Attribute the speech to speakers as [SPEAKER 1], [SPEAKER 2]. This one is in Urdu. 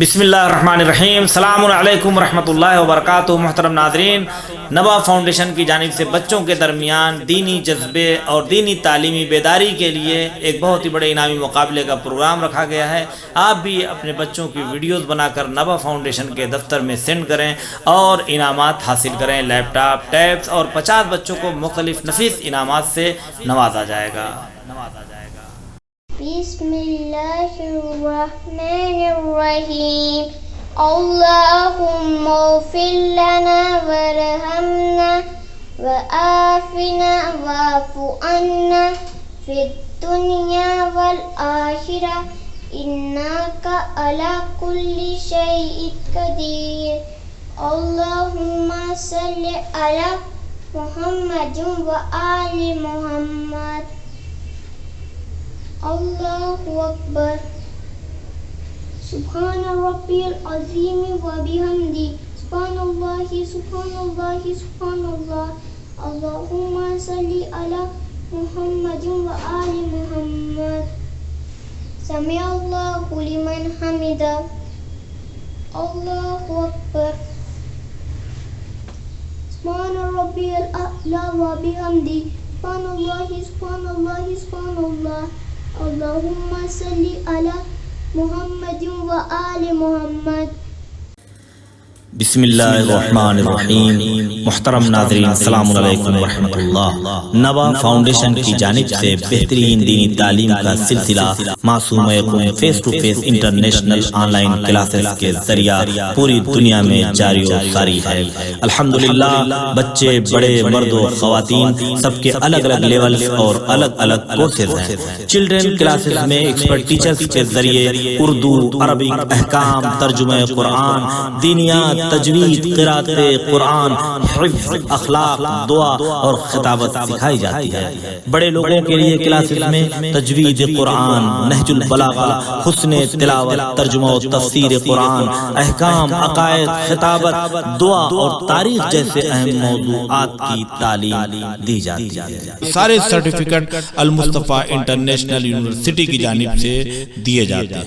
[SPEAKER 1] بسم اللہ الرحمن الرحیم۔ السلام علیکم ورحمۃ اللہ وبرکاتہ۔ محترم ناظرین، نبا فاؤنڈیشن کی جانب سے بچوں کے درمیان دینی جذبے اور دینی تعلیمی بیداری کے لیے ایک بہت ہی بڑے انعامی مقابلے کا پروگرام رکھا گیا ہے۔ آپ بھی اپنے بچوں کی ویڈیوز بنا کر نبا فاؤنڈیشن کے دفتر میں سینڈ کریں اور انعامات حاصل کریں۔ لیپ ٹاپ، ٹیبس اور 50 بچوں کو مختلف نفیس انعامات سے نوازا جائے گا۔
[SPEAKER 2] بسم اللہ الرحمن الرحیم۔ اللہم اغفر لنا وارحمنا وعافنا واعف عنا فی الدنیا والآخرہ انک علی کل شیء قدیر۔ اللہم صلی علی محمد وآل محمد۔ اللہ اکبر۔ سبحان ربی العظیم و بحمدہ، سبحان اللہ سبحان اللہ سبحان اللہ۔ اللہم صلی علی محمد و آل محمد۔ سمع اللہ لمن حمدہ۔ اللہ اکبر۔ سبحان ربی الاعلی و بحمدہ، سبحان اللہ سبحان اللہ سبحان اللہ۔ اللہم صلی علی محمد و آل محمد۔
[SPEAKER 1] بسم اللہ الرحمن الرحیم۔ محترم ناظرین، السلام علیکم ورحمۃ اللہ۔ نبا فاؤنڈیشن کی جانب سے بہترین دینی تعلیم کا سلسلہ معصوم قوم face to face international online classes کے ذریعہ پوری دنیا میں جاری و ساری ہے۔ الحمدللہ، بچے، بڑے، مرد و خواتین، سب کے الگ الگ لیول اور الگ الگ کورسز ہیں۔ چلڈرن کلاسز میں ایکسپرٹ ٹیچرز کے ذریعے اردو، عربک، احکام، ترجمہ قرآن، دینیات، تجوید، قرات قرآن، حفظ، اخلاق، دعا اور خطابت سکھائی جاتی ہے۔ بڑے لوگوں کے لیے کلاسز میں تجوید قرآن، نہج البلاغہ، حسن تلاوت، ترجمہ و تفسیر قرآن، احکام، عقائد، خطابت، دعا اور تاریخ جیسے اہم موضوعات کی تعلیم دی جاتی ہے۔
[SPEAKER 3] سارے سرٹیفکیٹ المصطفیٰ انٹرنیشنل یونیورسٹی کی جانب سے دیے جاتے ہیں۔